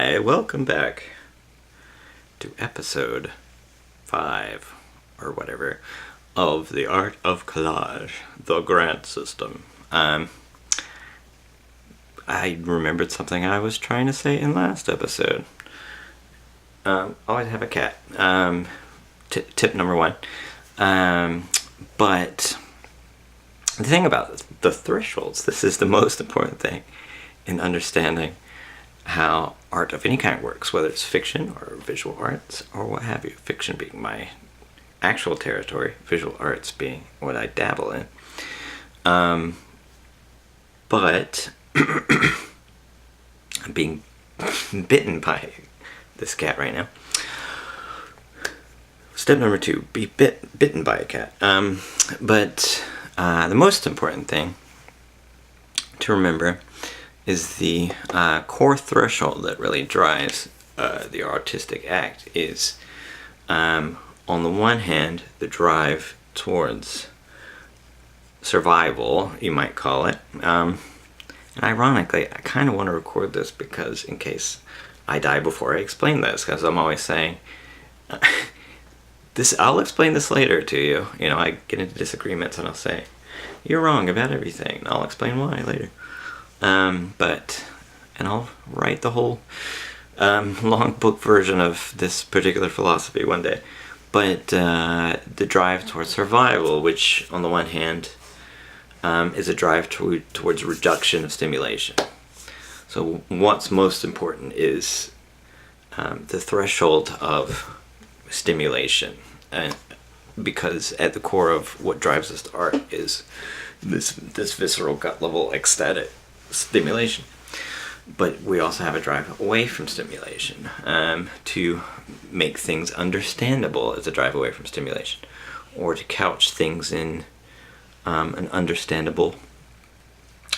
Hi, welcome back to episode 5 or whatever of The Art of Collage, the grant system. I remembered something I was trying to say in last episode. Always have a cat. Tip number 1. But the thing about the thresholds, this is the most important thing in understanding how art of any kind works, whether it's fiction or visual arts or what have you. Fiction being my actual territory, visual arts being what I dabble in. But I'm being bitten by this cat right now. Step number 2, be bitten by a cat. But the most important thing to remember is the core threshold that really drives the artistic act is, on the one hand, the drive towards survival, you might call it. And ironically, I kind of want to record this because in case I die before I explain this, because I'm always saying, I'll explain this later to you. You know, I get into disagreements and I'll say, you're wrong about everything. And I'll explain why later. And I'll write the whole long book version of this particular philosophy one day. But the drive towards survival, which on the one hand is a drive towards reduction of stimulation. So what's most important is the threshold of stimulation, because at the core of what drives us to art is this visceral gut level ecstatic stimulation. But we also have a drive away from stimulation. To make things understandable as a drive away from stimulation, or to couch things in an understandable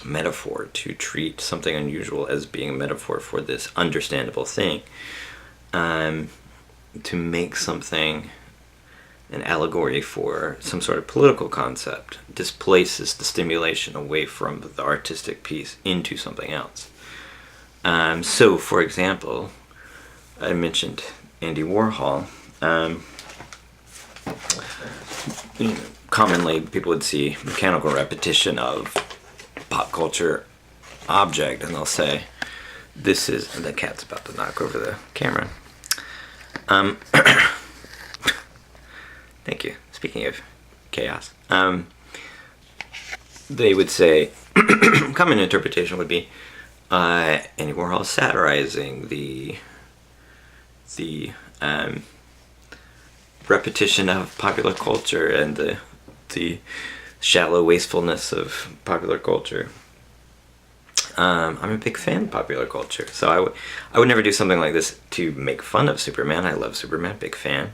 metaphor, to treat something unusual as being a metaphor for this understandable thing, to make something an allegory for some sort of political concept displaces the stimulation away from the artistic piece into something else. So, for example, I mentioned Andy Warhol. Commonly, people would see mechanical repetition of pop culture object, and they'll say, "This is..." The cat's about to knock over the camera. Thank you. Speaking of chaos, they would say, common interpretation would be, Andy Warhol satirizing the repetition of popular culture and the shallow wastefulness of popular culture. I'm a big fan of popular culture, so I would never do something like this to make fun of Superman. I love Superman, big fan.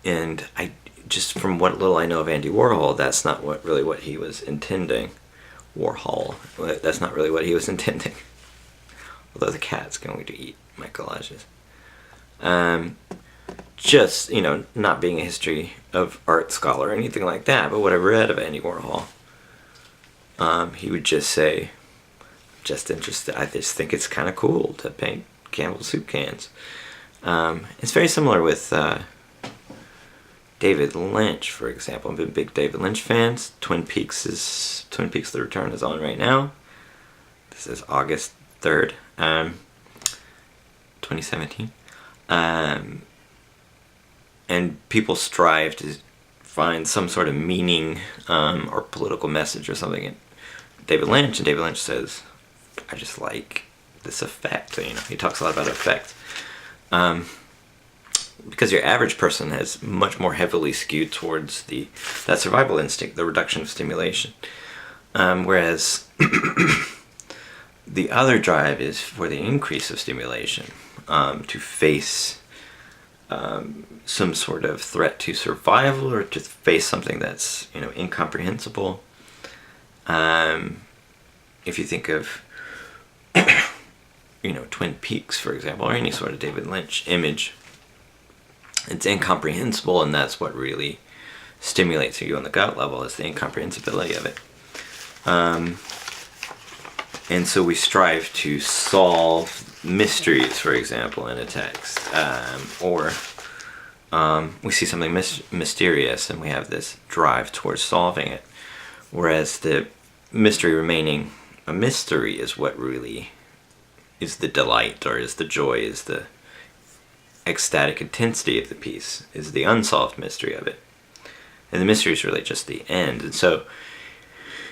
And I just, from what little I know of Andy Warhol, that's not really what he was intending. Warhol, that's not really what he was intending. Although the cat's going to eat my collages. Just, not being a history of art scholar or anything like that, but what I've read of Andy Warhol, he would just say, just interested, I just think it's kind of cool to paint Campbell's soup cans. It's very similar with David Lynch, for example. I'm a big David Lynch fan. Twin Peaks The Return is on right now. This is August 3rd, 2017. And people strive to find some sort of meaning or political message or something in David Lynch, and David Lynch says, I just like this effect. He talks a lot about effect. Because your average person has much more heavily skewed towards that survival instinct, the reduction of stimulation. Whereas the other drive is for the increase of stimulation, to face some sort of threat to survival, or to face something that's incomprehensible. If you think of Twin Peaks, for example, or any sort of David Lynch image, it's incomprehensible, and that's what really stimulates you on the gut level, is the incomprehensibility of it. And so we strive to solve mysteries, for example, in a text, or we see something mysterious and we have this drive towards solving it, whereas the mystery remaining a mystery is what really is the delight, or is the joy, is the ecstatic intensity of the piece, is the unsolved mystery of it. And the mystery is really just the end. And so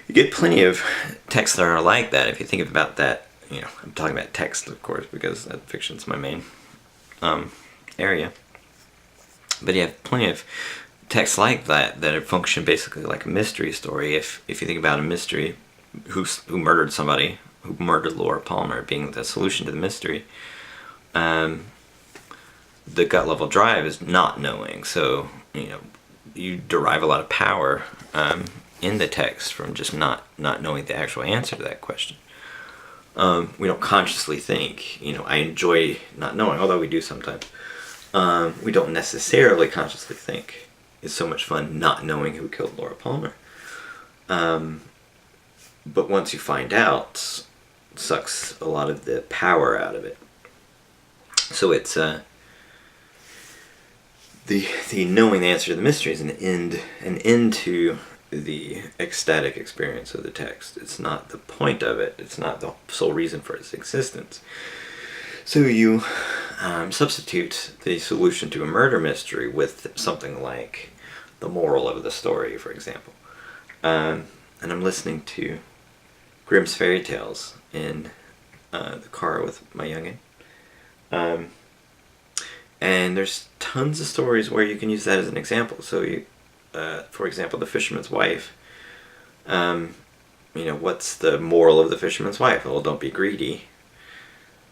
you get plenty of texts that are like that. If you think about that, I'm talking about text, of course, because fiction's my main area. But you have plenty of texts like that function basically like a mystery story. If you think about a mystery, who murdered somebody, who murdered Laura Palmer being the solution to the mystery, the gut level drive is not knowing. So you derive a lot of power in the text from just not knowing the actual answer to that question. We don't consciously think, I enjoy not knowing, although we do sometimes. We don't necessarily consciously think it's so much fun not knowing who killed Laura Palmer. But once you find out, it sucks a lot of the power out of it. So it's the knowing the answer to the mystery is an end to the ecstatic experience of the text. It's not the point of it. It's not the sole reason for its existence. So you substitute the solution to a murder mystery with something like the moral of the story, for example. And I'm listening to Grimm's Fairy Tales in the car with my youngin. And there's tons of stories where you can use that as an example. So for example, The Fisherman's Wife. What's the moral of The Fisherman's Wife? Well, don't be greedy.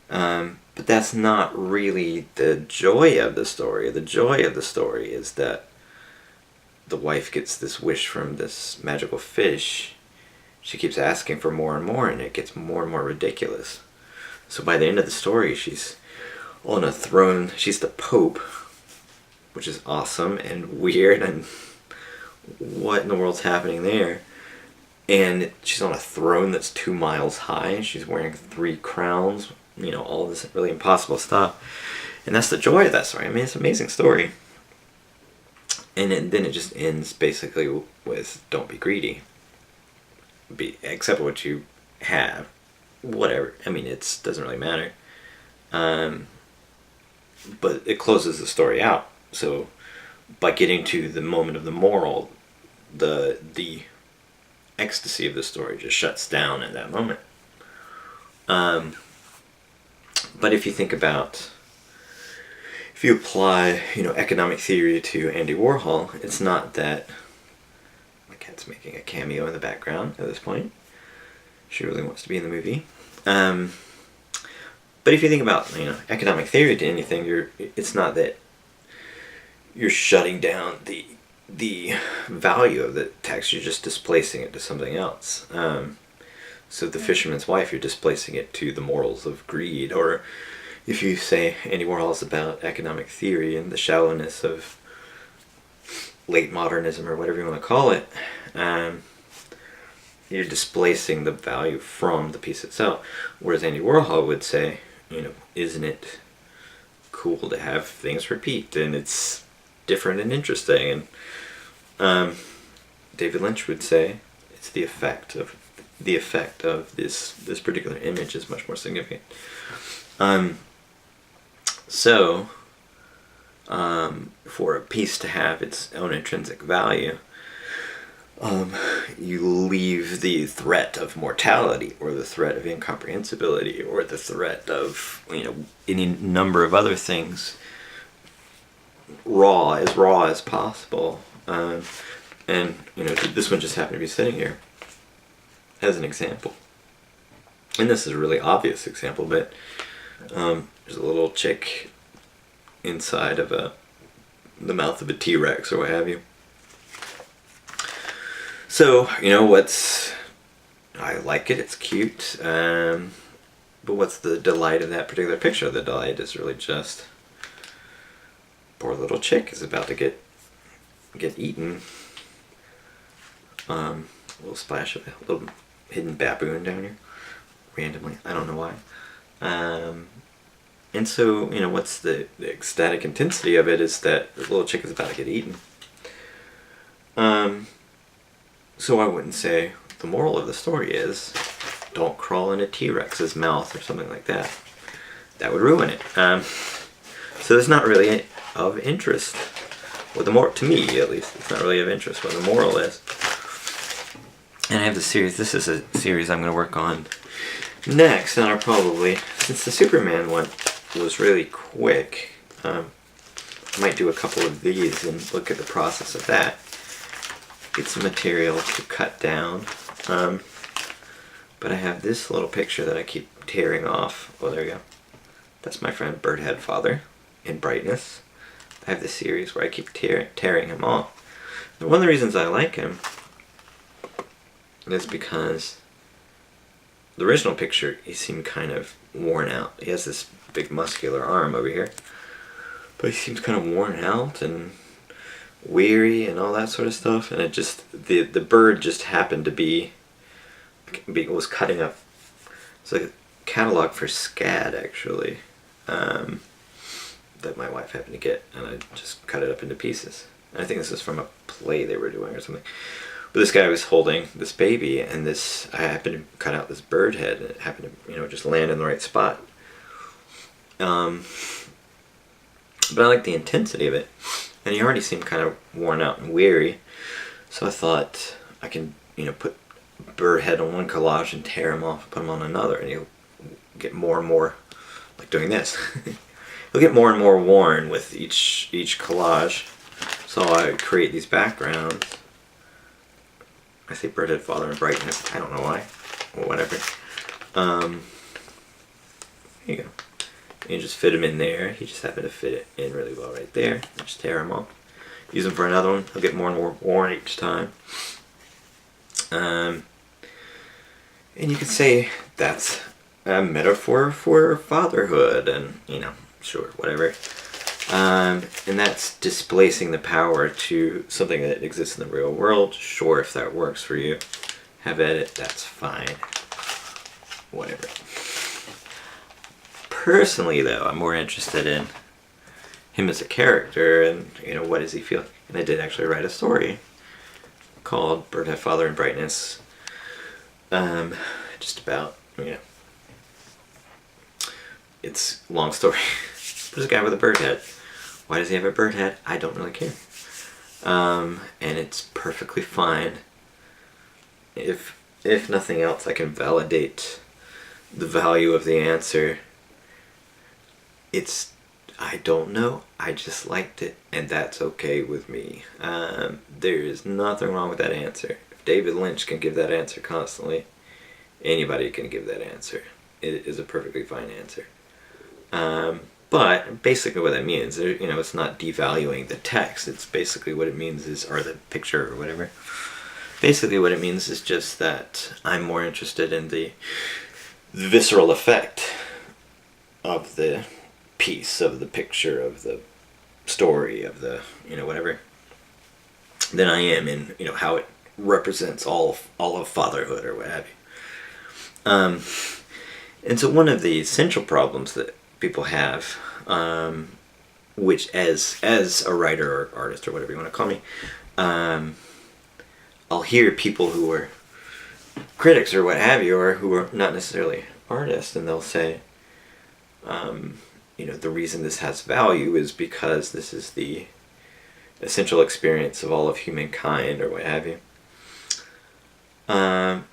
But that's not really the joy of the story. The joy of the story is that the wife gets this wish from this magical fish. She keeps asking for more and more, and it gets more and more ridiculous. So by the end of the story, she's on a throne. She's the Pope, which is awesome and weird, and what in the world's happening there? And she's on a throne that's 2 miles high. She's wearing 3 crowns. All this really impossible stuff. And that's the joy of that story. I mean, it's an amazing story. And then it just ends basically with don't be greedy. Accept what you have. Whatever. I mean, it doesn't really matter. But it closes the story out. So by getting to the moment of the moral, the ecstasy of the story just shuts down at that moment. But if you think about, if you apply, economic theory to Andy Warhol, it's not that, my cat's making a cameo in the background at this point. She really wants to be in the movie. But if you think about, economic theory to anything, it's not that you're shutting down the value of the text, you're just displacing it to something else. So The Fisherman's Wife, you're displacing it to the morals of greed. Or if you say Andy Warhol's about economic theory and the shallowness of late modernism, or whatever you want to call it, you're displacing the value from the piece itself. Whereas Andy Warhol would say, isn't it cool to have things repeat, and it's different and interesting? And David Lynch would say it's the effect of this particular image is much more significant. So for a piece to have its own intrinsic value, you leave the threat of mortality, or the threat of incomprehensibility, or the threat of any number of other things raw as possible. And this one just happened to be sitting here as an example. And this is a really obvious example, but there's a little chick inside of the mouth of a T-Rex or what have you. So, I like it, it's cute, but what's the delight of that particular picture? The delight is really just, poor little chick is about to get eaten. A little splash of a little hidden baboon down here, randomly, I don't know why. And so, what's the ecstatic intensity of it is that the little chick is about to get eaten. So I wouldn't say the moral of the story is don't crawl in a T-Rex's mouth or something like that. That would ruin it. So it's not really of interest. Well, to me at least, it's not really of interest what the moral is. And I have the series. This is a series I'm going to work on next, and I'll probably, since the Superman one was really quick, I might do a couple of these and look at the process of that. Get some material to cut down. But I have this little picture that I keep tearing off. Oh, there you go. That's my friend Burnett Father in brightness. I have this series where I keep tearing him off. And one of the reasons I like him is because the original picture, he seemed kind of worn out. He has this big muscular arm over here, but he seems kind of worn out and weary and all that sort of stuff. And it just, the bird just happened to be was cutting up. It's like a catalog for SCAD, actually, that my wife happened to get, and I just cut it up into pieces. And I think this is from a play they were doing or something. But this guy was holding this baby, and I happened to cut out this bird head, and it happened to, just land in the right spot. But I like the intensity of it, and he already seemed kind of worn out and weary. So I thought I can, put bird head on one collage and tear him off and put him on another, and he'll get more and more, like doing this. He'll get more and more worn with each collage. So I create these backgrounds. I say Burnett Father in brightness. I don't know why. Or whatever. There you go. You just fit him in there. He just happened to fit it in really well right there. Just tear him off. Use him for another one. He'll get more and more worn each time. And you could say that's a metaphor for fatherhood, and sure, whatever. And that's displacing the power to something that exists in the real world. Sure, if that works for you, have at it. That's fine. Whatever. Personally, though, I'm more interested in him as a character, and what does he feel? And I did actually write a story called Burnett Father in Brightness. Just about, it's a long story. There's a guy with a bird head. Why does he have a bird head? I don't really care. And it's perfectly fine. If nothing else, I can validate the value of the answer. I don't know. I just liked it, and that's okay with me. There is nothing wrong with that answer. If David Lynch can give that answer constantly, anybody can give that answer. It is a perfectly fine answer. But basically what that means, it's not devaluing the text. It's basically what it means is, or the picture or whatever. Basically what it means is just that I'm more interested in the visceral effect of the piece, of the picture, of the story, of the, whatever, than I am in, how it represents all of fatherhood or what have you. And so one of the essential problems that people have, which as a writer or artist or whatever you want to call me, I'll hear people who are critics or what have you, or who are not necessarily artists, and they'll say, the reason this has value is because this is the essential experience of all of humankind or what have you.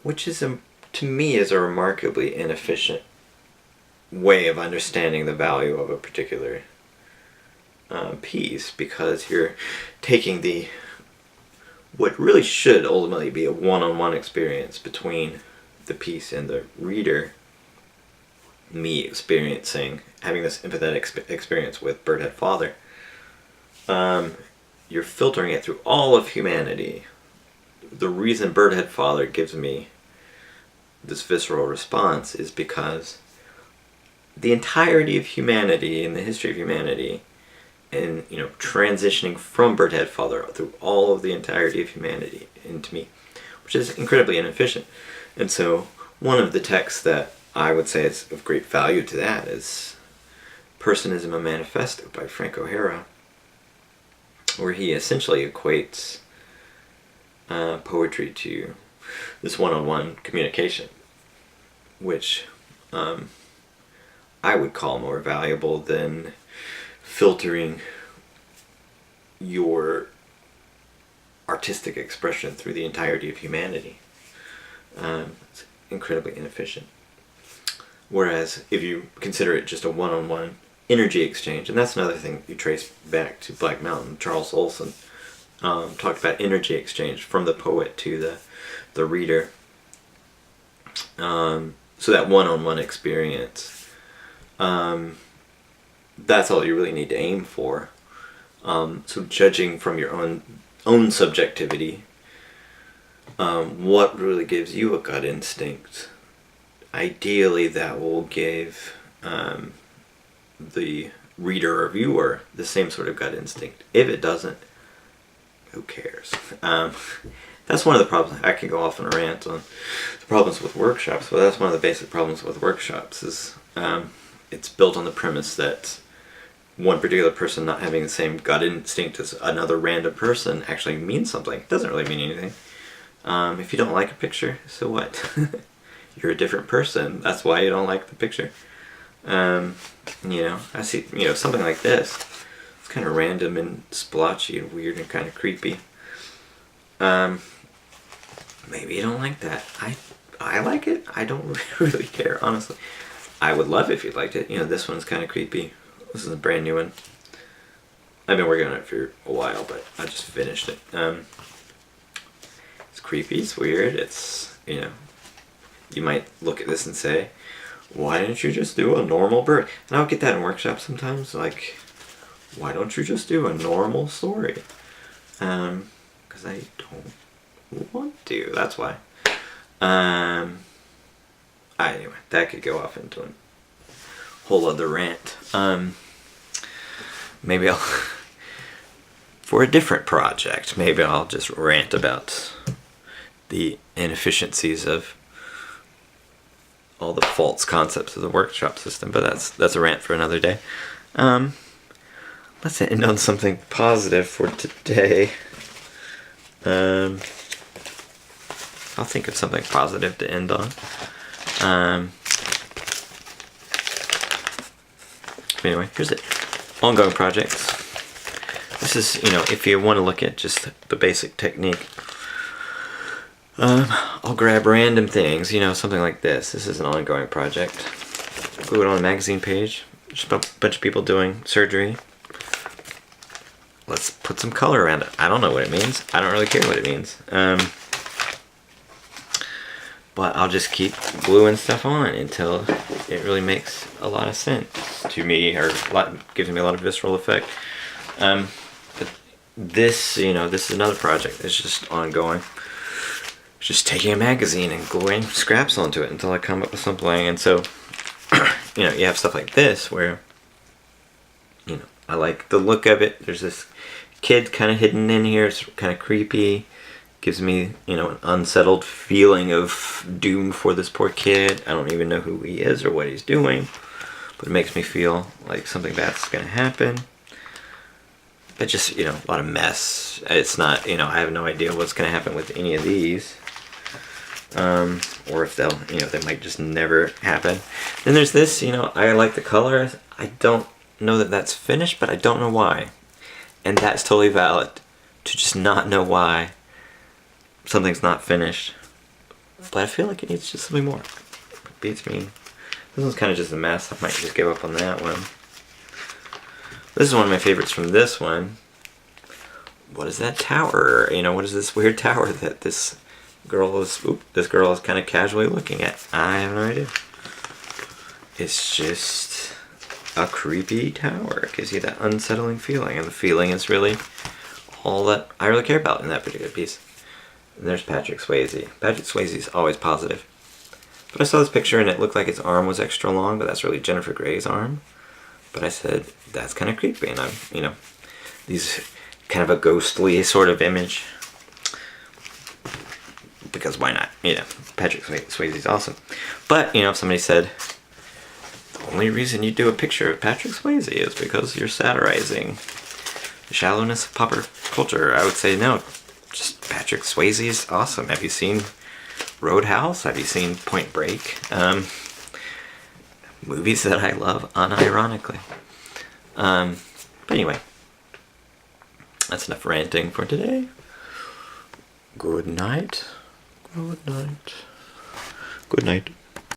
Which is, to me, is a remarkably inefficient way of understanding the value of a particular piece, because you're taking what really should ultimately be a one-on-one experience between the piece and the reader, me having this empathetic experience with Burnett Father, you're filtering it through all of humanity. The reason Burnett Father gives me this visceral response is because the entirety of humanity, in the history of humanity, and transitioning from Burnett Father through all of the entirety of humanity into me, which is incredibly inefficient. And so one of the texts that I would say is of great value to that is Personism, a Manifesto by Frank O'Hara, where he essentially equates poetry to this one-on-one communication, which I would call more valuable than filtering your artistic expression through the entirety of humanity. It's incredibly inefficient. Whereas if you consider it just a one-on-one energy exchange, and that's another thing you trace back to Black Mountain. Charles Olson talked about energy exchange from the poet to the reader. So that one-on-one experience, that's all you really need to aim for. So judging from your own subjectivity, what really gives you a gut instinct? Ideally, that will give the reader or viewer the same sort of gut instinct. If it doesn't, who cares? That's one of the problems. I can go off on a rant on the problems with workshops, but that's one of the basic problems with workshops is it's built on the premise that one particular person not having the same gut instinct as another random person actually means something. It doesn't really mean anything. If you don't like a picture, so what? You're a different person. That's why you don't like the picture. I see, something like this. It's kind of random and splotchy and weird and kind of creepy. Maybe you don't like that. I like it. I don't really care, honestly. I would love it if you liked it. This one's kind of creepy. This is a brand new one. I've been working on it for a while, but I just finished it. It's creepy. It's weird. It's, you might look at this and say, why didn't you just do a normal bird? And I'll get that in workshops sometimes, like, why don't you just do a normal story? Because I don't want to, that's why. Anyway, that could go off into a whole other rant. Maybe I'll, for a different project, maybe I'll just rant about the inefficiencies of all the false concepts of the workshop system, but that's a rant for another day. Let's end on something positive for today. I'll think of something positive to end on. Anyway, here's it. Ongoing projects. This is, if you want to look at just the basic technique, I'll grab random things, something like this. This is an ongoing project. Glue it on a magazine page. Just a bunch of people doing surgery. Let's put some color around it. I don't know what it means. I don't really care what it means. But I'll just keep gluing stuff on until it really makes a lot of sense to me, or gives me a lot of visceral effect. But this, this is another project. It's just ongoing. Just taking a magazine and gluing scraps onto it until I come up with something. And so, you have stuff like this where, I like the look of it. There's this kid kind of hidden in here. It's kind of creepy. Gives me, an unsettled feeling of doom for this poor kid. I don't even know who he is or what he's doing, but it makes me feel like something bad's going to happen. But just, a lot of mess. It's not, I have no idea what's going to happen with any of these. Or if they'll, they might just never happen. Then there's this, I like the color. I don't know that that's finished, but I don't know why. And that's totally valid, to just not know why something's not finished. But I feel like it needs just something more. It beats me. This one's kind of just a mess. I might just give up on that one. This is one of my favorites from this one. What is that tower? What is this weird tower that this girl is kind of casually looking at? I have no idea. It's just a creepy tower. It gives you that unsettling feeling, and the feeling is really all that I really care about in that particular piece. And there's Patrick Swayze. Patrick Swayze is always positive. But I saw this picture and it looked like his arm was extra long, but that's really Jennifer Grey's arm. But I said, that's kind of creepy. And these kind of a ghostly sort of image. Because why not? Patrick Swayze's awesome. But, if somebody said, only reason you do a picture of Patrick Swayze is because you're satirizing the shallowness of pop culture. I would say no. Just Patrick Swayze is awesome. Have you seen Roadhouse? Have you seen Point Break? Movies that I love unironically. But anyway, that's enough ranting for today. Good night. Good night. Good night.